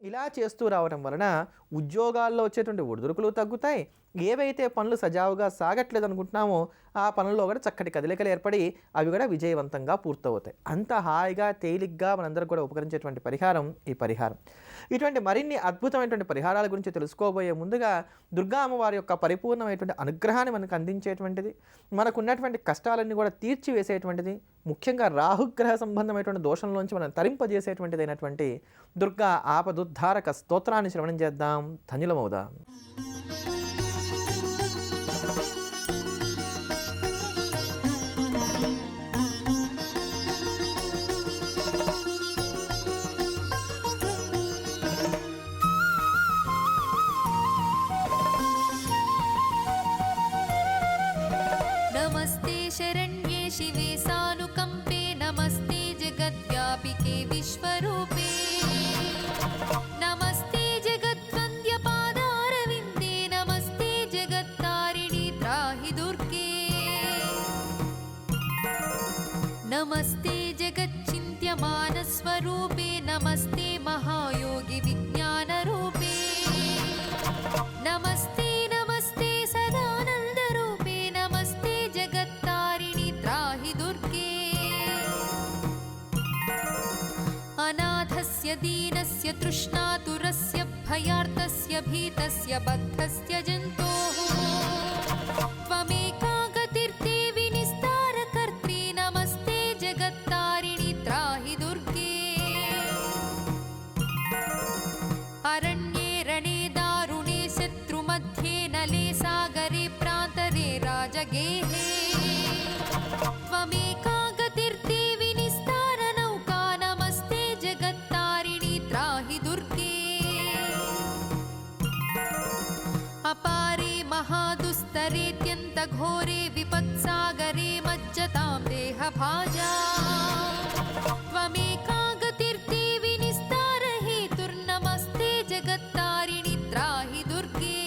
ఇలా చేస్తూ రావడం వలన ఉద్యోగాల్లో వచ్చేటువంటి ఒడిదుడుకులు తగ్గుతాయి. ఏవైతే పనులు సజావుగా సాగట్లేదు అనుకుంటున్నామో ఆ పనుల్లో కూడా చక్కటి కదలికలు ఏర్పడి అవి కూడా విజయవంతంగా పూర్తవుతాయి. అంత హాయిగా తేలిగ్గా మనందరికి కూడా ఉపకరించేటువంటి పరిహారం ఈ పరిహారం. ఇటువంటి మరిన్ని అద్భుతమైనటువంటి పరిహారాల గురించి తెలుసుకోబోయే ముందుగా దుర్గా అమ్మవారి యొక్క పరిపూర్ణమైనటువంటి అనుగ్రహాన్ని మనకు అందించేటువంటిది, మనకున్నటువంటి కష్టాలన్నీ కూడా తీర్చివేసేటువంటిది, ముఖ్యంగా రాహుగ్రహ సంబంధమైనటువంటి దోషంలోంచి మనం తరింపజేసేటువంటిది అయినటువంటి దుర్గా ఆపదుద్ధారక స్తోత్రాన్ని శ్రవణం చేద్దాం, ధన్యులమవుదాం. नमस्ते शरण्ये शिवे सानुकम्पे नमस्ते जगद्व्यापिके विश्वरूपे नमस्ते जगद्वन्द्यपादारविन्दे नमस्ते जगत्तारिणि त्राहि दुर्गे नमस्ते जगच्चिन्त्यमानस्वरूपे नमस्ते महायोगि विज्ञानरूपे नमस्ते नमस्ते सदानन्दरूपे नमस्ते जगत्तारिणि त्राहि दुर्गे अनाथस्य दीनस्य तृष्णातुरस्य भयार्तस्य भीतस्य बद्धस्य जन्तोः त्वमेका गतिर्देवि निस्तारकर्त्री नमस्ते जगत्तारिणि त्राहि दुर्गे अरण्ये रणे दारुणे शत्रुमध्ये नले सागरे प्रान्तरे राजगेहे त्वमेका गतिर्देवि निस्तारनौका नमस्ते जगत्तारिणि त्राहि दुर्गे अपारे महादुस्तरेत्यन्तघोरे विपत्सागरे मज्जतां देहभाजा त्वमेका गतिर्देवि निस्तारहेतुर्नमस्ते जगत्तारिणि त्राहि दुर्गे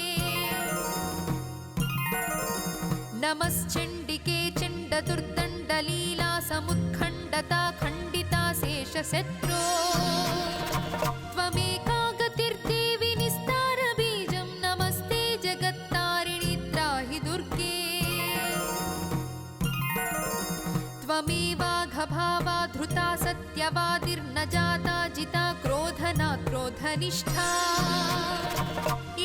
नमश्चण्डिके चण्डदुर्दण्डलीला समुत्खण्डता खण्डिता शेषशत्रो त्वमेका गतिर्देवि निस्तारबीजं नमस्ते जगत्तारिणि त्राहि दुर्गे त्वमेवाघभावा धृता सत्यवादिर्न जाता जिता क्रोधना क्रोधनिष्ठा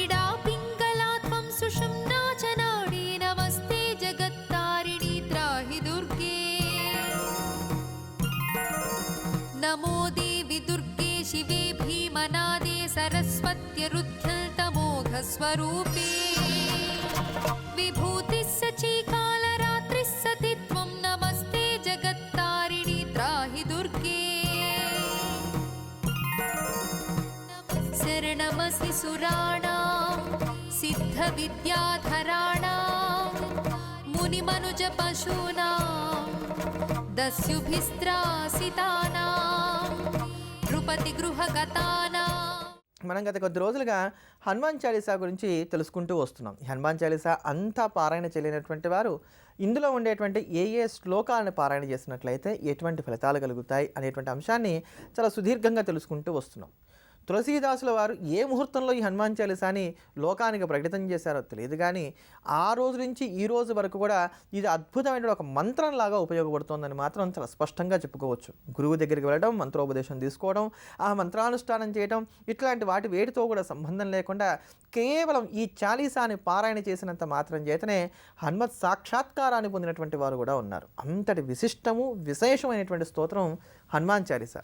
इडा पिङ्गला त्वं सुषुम्ना च नाडी नमस्ते जगत्तारिणि त्राहि दुर्गे नमो देवि दुर्गे शिवे भीमनादे सरस्वत्यरुध्यल्तमोघस्वरूपे विभूतिः सचीकालरात्रिः सति त्वं नमस्ते जगत्तारिणि त्राहि दुर्गे शरणमसि सुराणां सिद्धविद्याधराणां मुनिमनुजपशूनां दस्युभिस्त्रासितानां नृपतिगृहगतानां. మనం గత కొద్ది రోజులుగా హనుమాన్ చాలీసా గురించి తెలుసుకుంటూ వస్తున్నాం. ఈ హనుమాన్ చాలీసా అంతా పారాయణ చేయలేనటువంటి వారు ఇందులో ఉండేటువంటి ఏ ఏ శ్లోకాలను పారాయణ చేసినట్లయితే ఎటువంటి ఫలితాలు కలుగుతాయి అనేటువంటి అంశాన్ని చాలా సుదీర్ఘంగా తెలుసుకుంటూ వస్తున్నాం. తులసీదాసుల వారు ఏ ముహూర్తంలో ఈ హనుమాన్ చాలీసాని లోకానికి ప్రకటితం చేశారో తెలియదు, కానీ ఆ రోజు నుంచి ఈ రోజు వరకు కూడా ఇది అద్భుతమైన ఒక మంత్రంలాగా ఉపయోగపడుతోందని మాత్రం చాలా స్పష్టంగా చెప్పుకోవచ్చు. గురువు దగ్గరికి వెళ్ళడం, మంత్రోపదేశం తీసుకోవడం, ఆ మంత్రానుష్ఠానం చేయడం, ఇట్లాంటి వాటి వేటితో కూడా సంబంధం లేకుండా కేవలం ఈ చాలీసాని పారాయణ చేసినంత మాత్రం చేతనే హనుమత్ సాక్షాత్కారాన్ని పొందినటువంటి వారు కూడా ఉన్నారు. అంతటి విశిష్టము విశేషమైనటువంటి స్తోత్రం హనుమాన్ చాలీసా.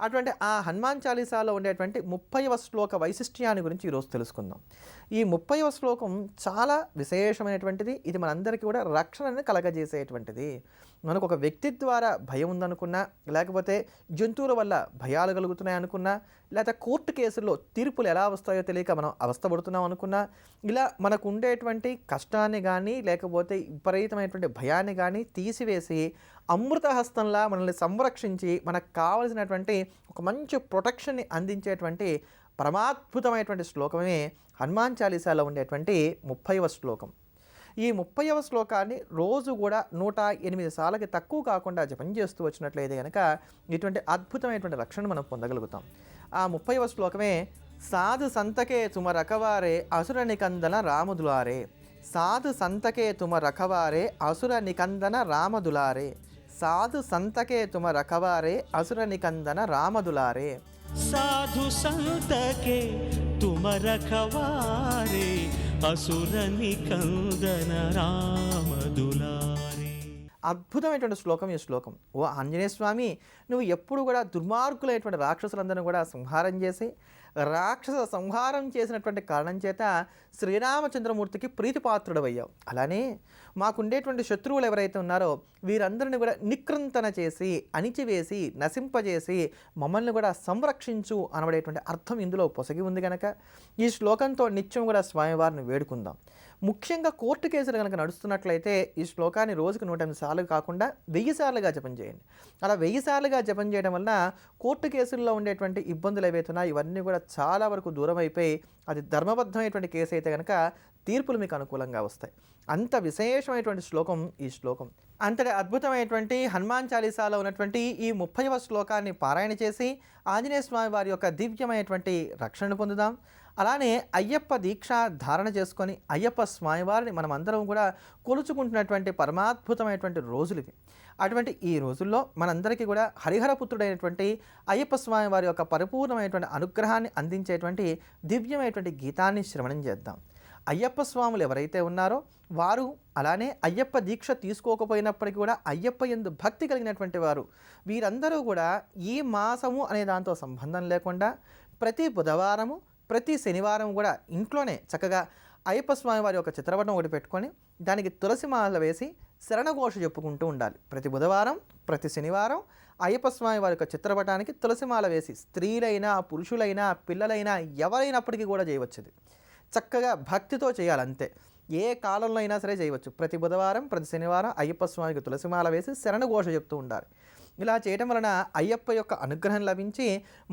అటువంటి ఆ హనుమాన్ చాలీసాలో ఉండేటువంటి 30వ శ్లోక వైశిష్ట్యాన్ని గురించి ఈరోజు తెలుసుకుందాం. ఈ 30వ శ్లోకం చాలా విశేషమైనటువంటిది. ఇది మనందరికీ కూడా రక్షణను కలగజేసేటువంటిది. మనకు ఒక వ్యక్తి ద్వారా భయం ఉందనుకున్నా, లేకపోతే జంతువుల వల్ల భయాలు కలుగుతున్నాయి అనుకున్నా, లేకపోతే కోర్టు కేసుల్లో తీర్పులు ఎలా వస్తాయో తెలియక మనం అవస్థపడుతున్నాం అనుకున్నా, ఇలా మనకు ఉండేటువంటి కష్టాన్ని కానీ లేకపోతే విపరీతమైనటువంటి భయాన్ని కానీ తీసివేసి అమృతహస్తంలా మనల్ని సంరక్షించి మనకు కావలసినటువంటి ఒక మంచి ప్రొటెక్షన్ని అందించేటువంటి పరమాద్భుతమైనటువంటి శ్లోకమే హనుమాన్ చాలీసాలో ఉండేటువంటి 30వ శ్లోకం. ఈ 30వ శ్లోకాన్ని రోజు కూడా 108 సార్లకి తక్కువ కాకుండా జపం చేస్తూ వచ్చినట్లయితే కనుక ఇటువంటి అద్భుతమైనటువంటి రక్షణ మనం పొందగలుగుతాం. ఆ 30వ శ్లోకమే సాధు సంతకే తుమ రకవారే అసుర నికందన రామదులారే. సాధు సంతకే తుమ రకవారే అసుర నికందన రామదులారే. సాధు సంతకే తుమ రకవారే అసుర నికందన రామదులారే. साधु संत के तुम रखवारे असुर निकंदन राम दुलारे. అద్భుతమైనటువంటి శ్లోకం ఈ శ్లోకం. ఓ ఆంజనేయ స్వామి, నువ్వు ఎప్పుడు కూడా దుర్మార్గులైనటువంటి రాక్షసులందరినీ కూడా సంహారం చేసి, రాక్షస సంహారం చేసినటువంటి కారణం చేత శ్రీరామచంద్రమూర్తికి ప్రీతిపాత్రుడవయ్యావు. అలానే మాకుండేటువంటి శత్రువులు ఎవరైతే ఉన్నారో వీరందరిని కూడా నికృంతన చేసి, అణిచివేసి, నశింపజేసి మమ్మల్ని కూడా సంరక్షించు అనబడేటువంటి అర్థం ఇందులో పొసగి ఉంది కనుక ఈ శ్లోకంతో నిత్యం కూడా స్వామివారిని వేడుకుందాం. ముఖ్యంగా కోర్టు కేసులు కనుక నడుస్తున్నట్లయితే ఈ శ్లోకాన్ని రోజుకు 108 సార్లు కాకుండా 1000 సార్లుగా జపం చేయండి. అలా 1000 సార్లుగా జపం చేయడం వలన కోర్టు కేసుల్లో ఉండేటువంటి ఇబ్బందులు ఏవైతున్నాయో ఇవన్నీ కూడా చాలా వరకు దూరం అయిపోయి అది ధర్మబద్ధమైనటువంటి కేసు అయితే కనుక తీర్పులు మీకు అనుకూలంగా వస్తాయి. అంత విశేషమైనటువంటి శ్లోకం ఈ శ్లోకం. అంతటి అద్భుతమైనటువంటి హనుమాన్ చాలీసాలో ఉన్నటువంటి ఈ 30వ శ్లోకాన్ని పారాయణ చేసి ఆంజనేయ స్వామి వారి యొక్క దివ్యమైనటువంటి రక్షణను పొందుదాం. అలానే అయ్యప్ప దీక్ష ధారణ చేసుకొని అయ్యప్ప స్వామివారిని మనం అందరం కూడా కొలుచుకుంటున్నటువంటి పరమాద్భుతమైనటువంటి రోజులు ఇవి. అటువంటి ఈ రోజుల్లో మనందరికీ కూడా హరిహరపుత్రుడైనటువంటి అయ్యప్ప స్వామి వారి యొక్క పరిపూర్ణమైనటువంటి అనుగ్రహాన్ని అందించేటువంటి దివ్యమైనటువంటి గీతాన్ని శ్రవణం చేద్దాం. అయ్యప్ప స్వాములు ఎవరైతే ఉన్నారో వారు అలానే అయ్యప్ప దీక్ష తీసుకోకపోయినప్పటికీ కూడా అయ్యప్ప యందు భక్తి కలిగినటువంటి వారు వీరందరూ కూడా ఈ మాసము అనే దాంతో సంబంధం లేకుండా ప్రతి బుధవారము ప్రతి శనివారం కూడా ఇంట్లోనే చక్కగా అయ్యప్ప స్వామి వారి యొక్క చిత్రపటం ఒకటి పెట్టుకొని దానికి తులసి మాల వేసి శరణఘోష చెప్పుకుంటూ ఉండాలి. ప్రతి బుధవారం ప్రతి శనివారం అయ్యప్ప స్వామి వారి యొక్క చిత్రపటానికి తులసిమాల వేసి స్త్రీలైనా పురుషులైనా పిల్లలైనా ఎవరైనప్పటికీ కూడా చేయవచ్చు. చక్కగా భక్తితో చేయాలంతే. ఏ కాలంలో అయినా సరే చేయవచ్చు. ప్రతి బుధవారం ప్రతి శనివారం అయ్యప్ప స్వామికి తులసిమాల వేసి శరణఘోష చెప్తూ ఉండాలి. ఇలా చేయడం వలన అయ్యప్ప యొక్క అనుగ్రహం లభించి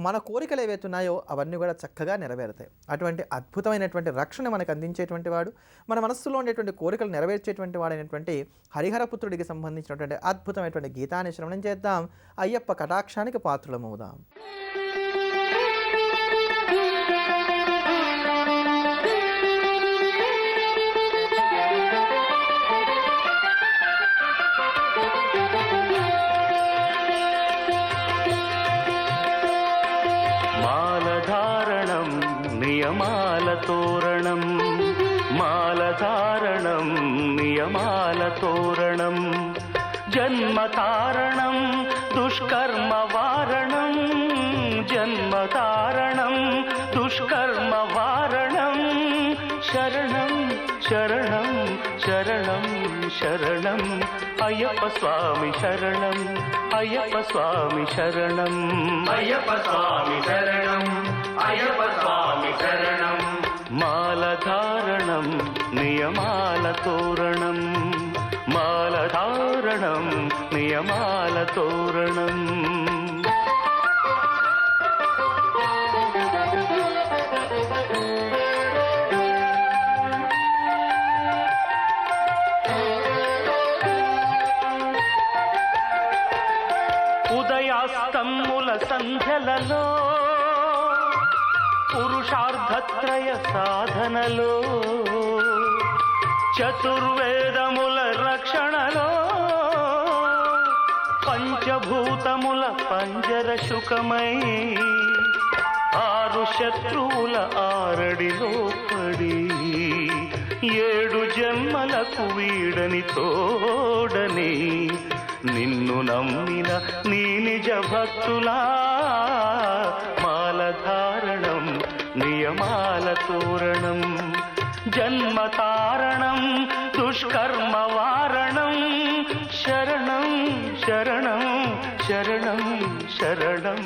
మన కోరికలు ఏవైతున్నాయో అవన్నీ కూడా చక్కగా నెరవేరుతాయి. అటువంటి అద్భుతమైనటువంటి రక్షణ మనకు అందించేటువంటి వాడు, మన మనస్సులో ఉండేటువంటి కోరికలు నెరవేర్చేటువంటి వాడైనటువంటి హరిహరపుత్రుడికి సంబంధించినటువంటి అద్భుతమైనటువంటి గీతాన్ని శ్రవణం చేద్దాం. అయ్యప్ప కటాక్షానికి పాత్రులమవుదాం. నియమాలతోరణం మాలధారణం నియమాలతోరణం జన్మతారణం దుష్కర్మవారణం జన్మతారణం దుష్కర్మవారణం శరణం శరణం శరణం శరణం అయ్యప్ప స్వామి శరణం అయ్యప్ప స్వామి శరణం అయ్యప్ప స్వామి శరణం అయ్యప్ప స్వామి శరణం మాలధారణం నియమాలతోరణం మాలధారణం నియమాలతోరణం ఉదయాస్తమ్ముల సంధ్యలలో పురుషార్థత్రయ సాధనలో చతుర్వేదముల రక్షణలో పంచభూతముల పంజర శుకమై ఆరు శత్రువుల ఆరడిలో పడి 7 జన్మలకు వీడని తోడని నిన్ను నమ్మిన నీ నిజ భక్తులా మాలధారణం నియమాలతోరణం జన్మతారణం దుష్కర్మవారణం శరణం శరణం శరణం శరణం